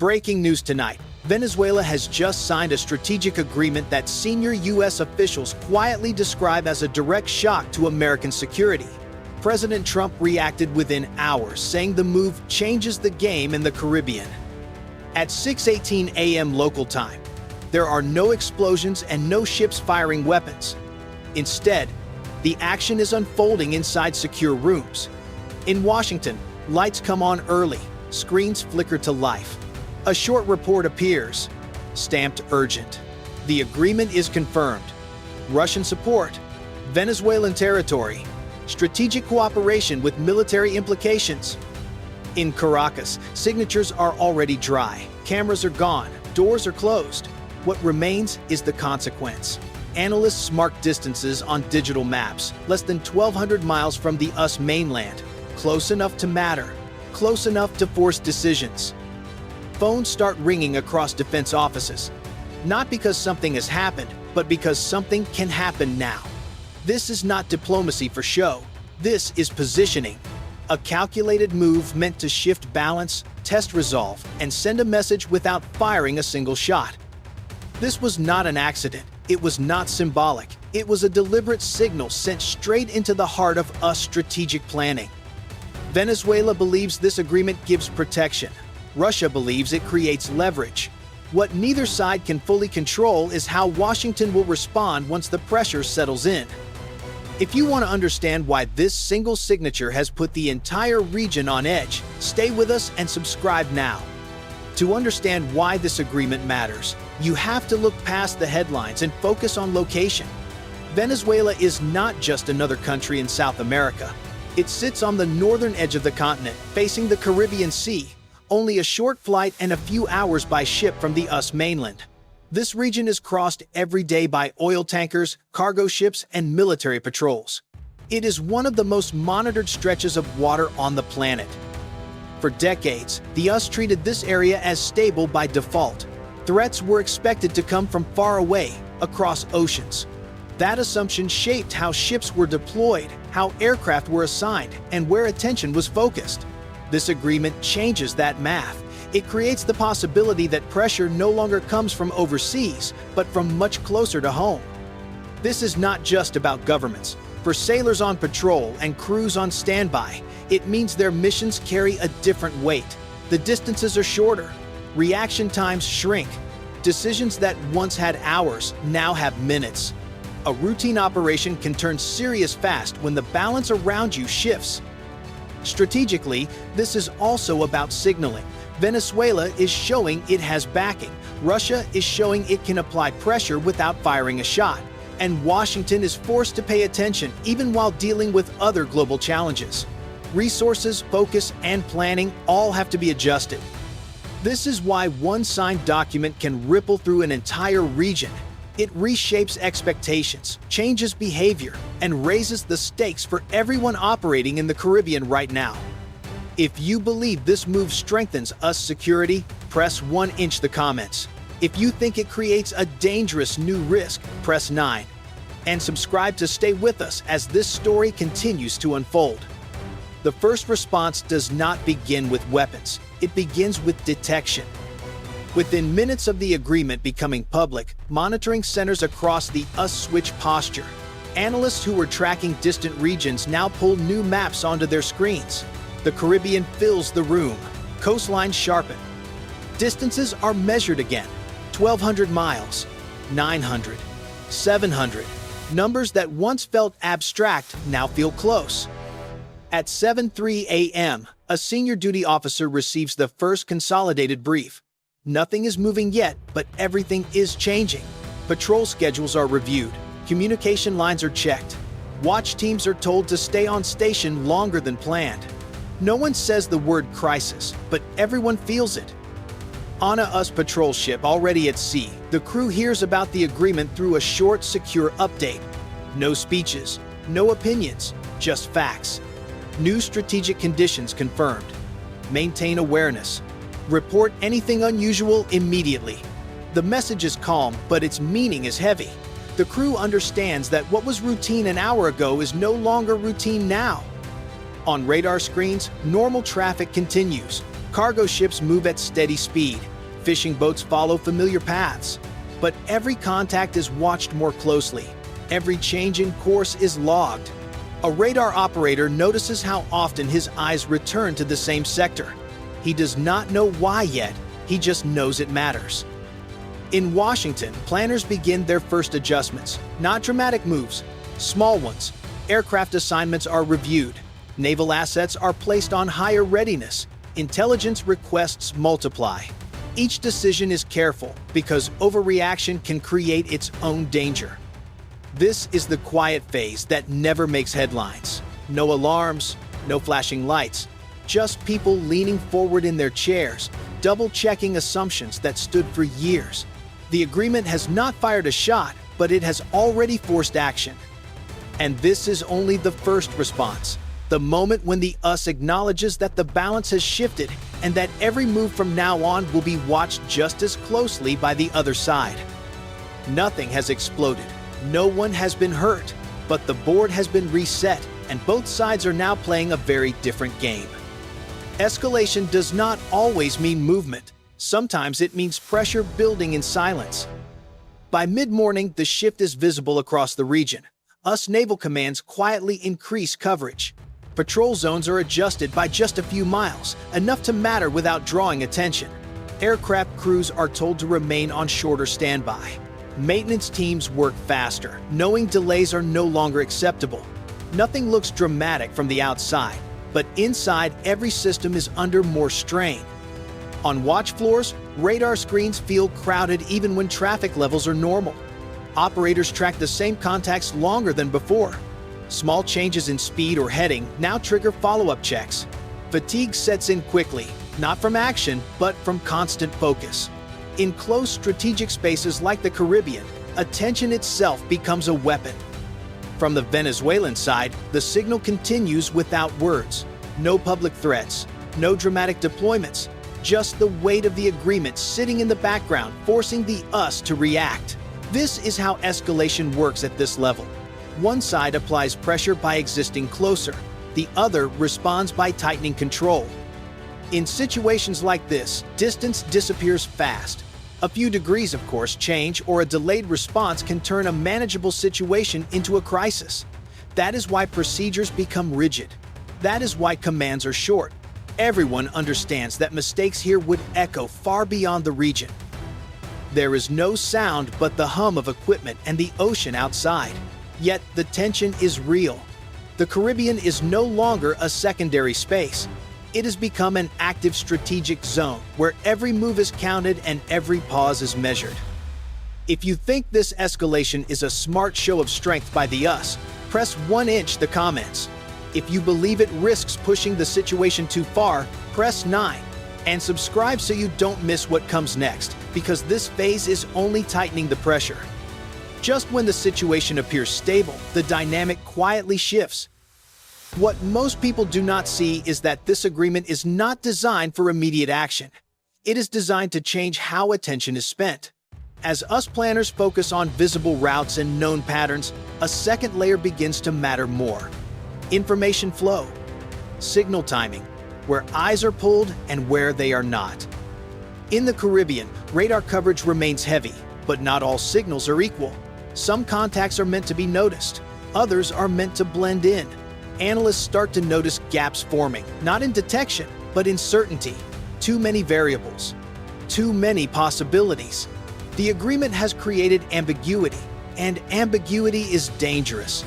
Breaking news tonight. Venezuela has just signed a strategic agreement that senior U.S. officials quietly describe as a direct shock to American security. President Trump reacted within hours, saying the move changes the game in the Caribbean. At 6:18 a.m. local time, there are no explosions and no ships firing weapons. Instead, the action is unfolding inside secure rooms. In Washington, lights come on early, screens flicker to life. A short report appears, stamped urgent. The agreement is confirmed. Russian support, Venezuelan territory, strategic cooperation with military implications. In Caracas, signatures are already dry, cameras are gone, doors are closed. What remains is the consequence. Analysts mark distances on digital maps, less than 1,200 miles from the US mainland, close enough to matter, close enough to force decisions. Phones start ringing across defense offices, not because something has happened, but because something can happen now. This is not diplomacy for show. This is positioning. A calculated move meant to shift balance, test resolve, and send a message without firing a single shot. This was not an accident. It was not symbolic. It was a deliberate signal sent straight into the heart of US strategic planning. Venezuela believes this agreement gives protection. Russia believes it creates leverage. What neither side can fully control is how Washington will respond once the pressure settles in. If you want to understand why this single signature has put the entire region on edge, stay with us and subscribe now. To understand why this agreement matters, you have to look past the headlines and focus on location. Venezuela is not just another country in South America. It sits on the northern edge of the continent, facing the Caribbean Sea, only a short flight and a few hours by ship from the US mainland. This region is crossed every day by oil tankers, cargo ships, and military patrols. It is one of the most monitored stretches of water on the planet. For decades, the US treated this area as stable by default. Threats were expected to come from far away, across oceans. That assumption shaped how ships were deployed, how aircraft were assigned, and where attention was focused. This agreement changes that math. It creates the possibility that pressure no longer comes from overseas, but from much closer to home. This is not just about governments. For sailors on patrol and crews on standby, it means their missions carry a different weight. The distances are shorter. Reaction times shrink. Decisions that once had hours now have minutes. A routine operation can turn serious fast when the balance around you shifts. Strategically, this is also about signaling. Venezuela is showing it has backing. Russia is showing it can apply pressure without firing a shot. And Washington is forced to pay attention even while dealing with other global challenges. Resources, focus, and planning all have to be adjusted. This is why one signed document can ripple through an entire region. It reshapes expectations, changes behavior, and raises the stakes for everyone operating in the Caribbean right now. If you believe this move strengthens US security, press 1 inch the comments. If you think it creates a dangerous new risk, press 9. And subscribe to stay with us as this story continues to unfold. The first response does not begin with weapons. It begins with detection. Within minutes of the agreement becoming public, monitoring centers across the US switch posture. Analysts who were tracking distant regions now pull new maps onto their screens. The Caribbean fills the room. Coastlines sharpen. Distances are measured again. 1,200 miles, 900, 700. Numbers that once felt abstract now feel close. At 7:03 a.m., a senior duty officer receives the first consolidated brief. Nothing is moving yet, but everything is changing. Patrol schedules are reviewed. Communication lines are checked. Watch teams are told to stay on station longer than planned. No one says the word crisis, but everyone feels it. On a US patrol ship already at sea, the crew hears about the agreement through a short, secure update. No speeches, no opinions, just facts. New strategic conditions confirmed. Maintain awareness. Report anything unusual immediately. The message is calm, but its meaning is heavy. The crew understands that what was routine an hour ago is no longer routine now. On radar screens, normal traffic continues. Cargo ships move at steady speed. Fishing boats follow familiar paths. But every contact is watched more closely. Every change in course is logged. A radar operator notices how often his eyes return to the same sector. He does not know why yet, he just knows it matters. In Washington, planners begin their first adjustments. Not dramatic moves, small ones. Aircraft assignments are reviewed. Naval assets are placed on higher readiness. Intelligence requests multiply. Each decision is careful because overreaction can create its own danger. This is the quiet phase that never makes headlines. No alarms, no flashing lights, just people leaning forward in their chairs, double-checking assumptions that stood for years. The agreement has not fired a shot, but it has already forced action. And this is only the first response. The moment when the us acknowledges that the balance has shifted and that every move from now on will be watched just as closely by the other side. Nothing has exploded. No one has been hurt, but the board has been reset and both sides are now playing a very different game. Escalation does not always mean movement. Sometimes it means pressure building in silence. By mid-morning, the shift is visible across the region. US naval commands quietly increase coverage. Patrol zones are adjusted by just a few miles, enough to matter without drawing attention. Aircraft crews are told to remain on shorter standby. Maintenance teams work faster, knowing delays are no longer acceptable. Nothing looks dramatic from the outside, but inside every system is under more strain. On watch floors, radar screens feel crowded even when traffic levels are normal. Operators track the same contacts longer than before. Small changes in speed or heading now trigger follow-up checks. Fatigue sets in quickly, not from action, but from constant focus. In close strategic spaces like the Caribbean, attention itself becomes a weapon. From the Venezuelan side, the signal continues without words. No public threats, no dramatic deployments, just the weight of the agreement sitting in the background, forcing the us to react. This is how escalation works at this level. One side applies pressure by existing closer. The other responds by tightening control. In situations like this, distance disappears fast. A few degrees, of course, change, or a delayed response can turn a manageable situation into a crisis. That is why procedures become rigid. That is why commands are short. Everyone understands that mistakes here would echo far beyond the region. There is no sound but the hum of equipment and the ocean outside. Yet the tension is real. The Caribbean is no longer a secondary space. It has become an active strategic zone where every move is counted and every pause is measured. If you think this escalation is a smart show of strength by the us, press 1 inch the comments. If you believe it risks pushing the situation too far, press 9. And subscribe so you don't miss what comes next, because this phase is only tightening the pressure. Just when the situation appears stable, the dynamic quietly shifts. What most people do not see is that this agreement is not designed for immediate action. It is designed to change how attention is spent. As us planners focus on visible routes and known patterns, a second layer begins to matter more. Information flow, signal timing, where eyes are pulled and where they are not. In the Caribbean, radar coverage remains heavy, but not all signals are equal. Some contacts are meant to be noticed, others are meant to blend in. Analysts start to notice gaps forming, not in detection, but in certainty. Too many variables, too many possibilities. The agreement has created ambiguity, and ambiguity is dangerous.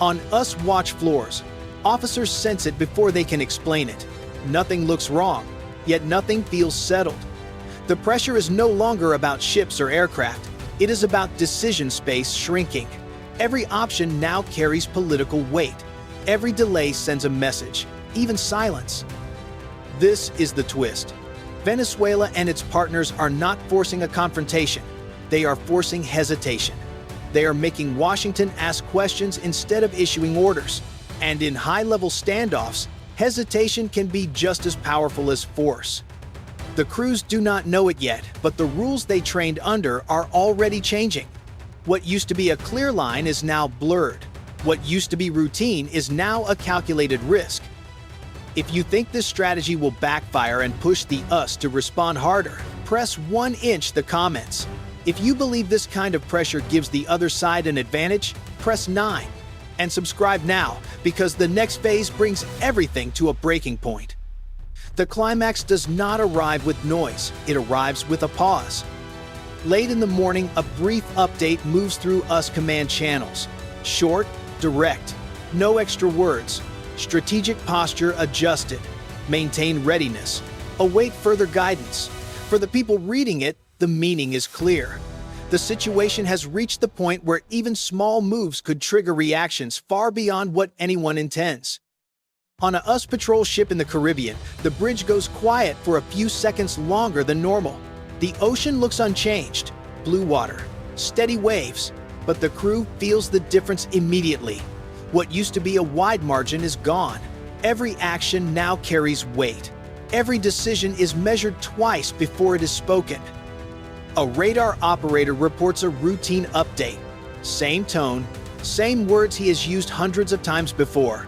On us watch floors, officers sense it before they can explain it. Nothing looks wrong, yet nothing feels settled. The pressure is no longer about ships or aircraft. It is about decision space shrinking. Every option now carries political weight. Every delay sends a message, even silence. This is the twist. Venezuela and its partners are not forcing a confrontation. They are forcing hesitation. They are making Washington ask questions instead of issuing orders. And in high-level standoffs, hesitation can be just as powerful as force. The crews do not know it yet, but the rules they trained under are already changing. What used to be a clear line is now blurred. What used to be routine is now a calculated risk. If you think this strategy will backfire and push the us to respond harder, press 1" the comments. If you believe this kind of pressure gives the other side an advantage, press 9. And subscribe now, because the next phase brings everything to a breaking point. The climax does not arrive with noise, it arrives with a pause. Late in the morning, a brief update moves through US command channels. Short, direct, no extra words. Strategic posture adjusted. Maintain readiness. Await further guidance. For the people reading it, the meaning is clear. The situation has reached the point where even small moves could trigger reactions far beyond what anyone intends. On a US patrol ship in the Caribbean, the bridge goes quiet for a few seconds longer than normal. The ocean looks unchanged, blue water, steady waves, but the crew feels the difference immediately. What used to be a wide margin is gone. Every action now carries weight. Every decision is measured twice before it is spoken. A radar operator reports a routine update. Same tone, same words he has used hundreds of times before.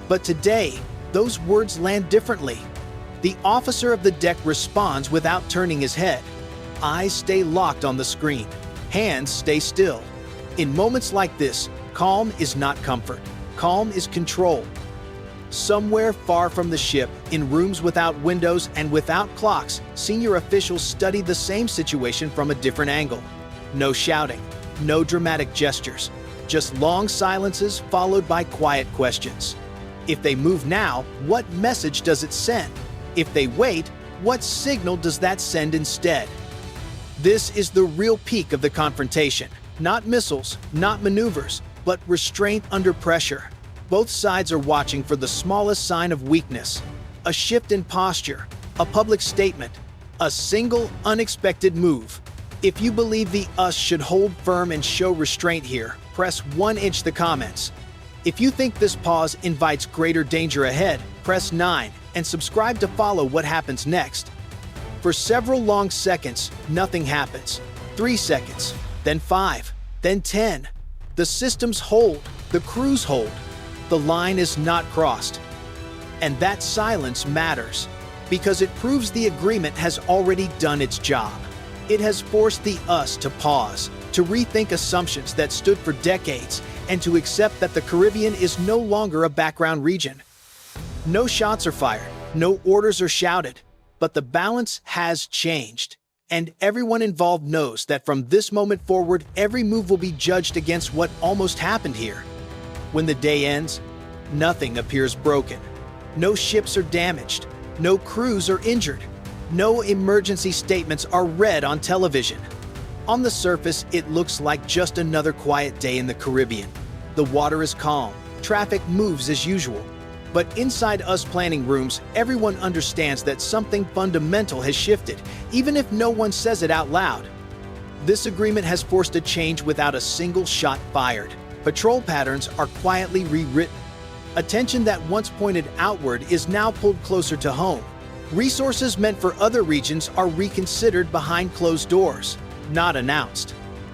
But today, those words land differently. The officer of the deck responds without turning his head. Eyes stay locked on the screen. Hands stay still. In moments like this, calm is not comfort. Calm is control. Somewhere far from the ship, in rooms without windows and without clocks, senior officials study the same situation from a different angle. No shouting, no dramatic gestures, just long silences followed by quiet questions. If they move now, what message does it send? If they wait, what signal does that send instead? This is the real peak of the confrontation. Not missiles, not maneuvers, but restraint under pressure. Both sides are watching for the smallest sign of weakness. A shift in posture, a public statement, a single unexpected move. If you believe the US should hold firm and show restraint here, press 1" the comments. If you think this pause invites greater danger ahead, press 9 and subscribe to follow what happens next. For several long seconds, nothing happens. 3 seconds, then 5, then 10. The systems hold, the crews hold. The line is not crossed. And that silence matters, because it proves the agreement has already done its job. It has forced the US to pause, to rethink assumptions that stood for decades, and to accept that the Caribbean is no longer a background region. No shots are fired, no orders are shouted, but the balance has changed. And everyone involved knows that from this moment forward, every move will be judged against what almost happened here. When the day ends, nothing appears broken. No ships are damaged. No crews are injured. No emergency statements are read on television. On the surface, it looks like just another quiet day in the Caribbean. The water is calm. Traffic moves as usual. But inside US planning rooms, everyone understands that something fundamental has shifted, even if no one says it out loud. This agreement has forced a change without a single shot fired. Patrol patterns are quietly rewritten. Attention that once pointed outward is now pulled closer to home. Resources meant for other regions are reconsidered behind closed doors, not announced.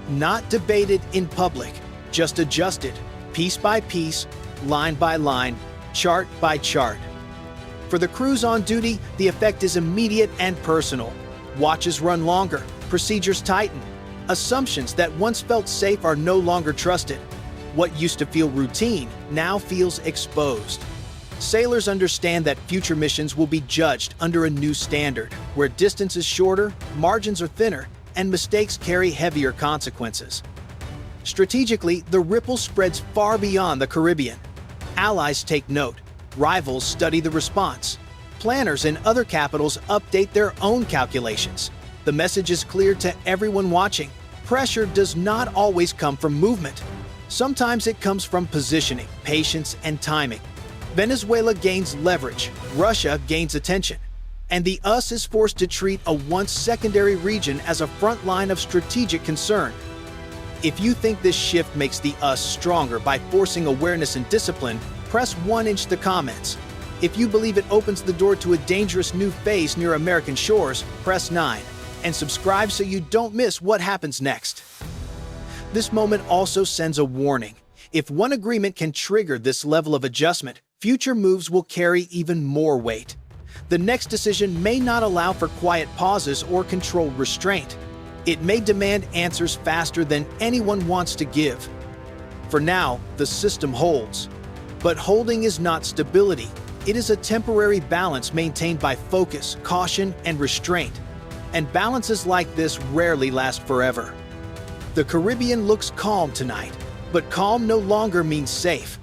Not debated in public, just adjusted, piece by piece, line by line, chart by chart. For the crews on duty, the effect is immediate and personal. Watches run longer, procedures tighten. Assumptions that once felt safe are no longer trusted. What used to feel routine now feels exposed. Sailors understand that future missions will be judged under a new standard, where distance is shorter, margins are thinner, and mistakes carry heavier consequences. Strategically, the ripple spreads far beyond the Caribbean. Allies take note. Rivals study the response. Planners in other capitals update their own calculations. The message is clear to everyone watching. Pressure does not always come from movement. Sometimes it comes from positioning, patience, and timing. Venezuela gains leverage, Russia gains attention, and the US is forced to treat a once secondary region as a front line of strategic concern. If you think this shift makes the US stronger by forcing awareness and discipline, press 1" the comments. If you believe it opens the door to a dangerous new phase near American shores, press 9 and subscribe so you don't miss what happens next. This moment also sends a warning. If one agreement can trigger this level of adjustment, future moves will carry even more weight. The next decision may not allow for quiet pauses or controlled restraint. It may demand answers faster than anyone wants to give. For now, the system holds. But holding is not stability. It is a temporary balance maintained by focus, caution, and restraint. And balances like this rarely last forever. The Caribbean looks calm tonight, but calm no longer means safe.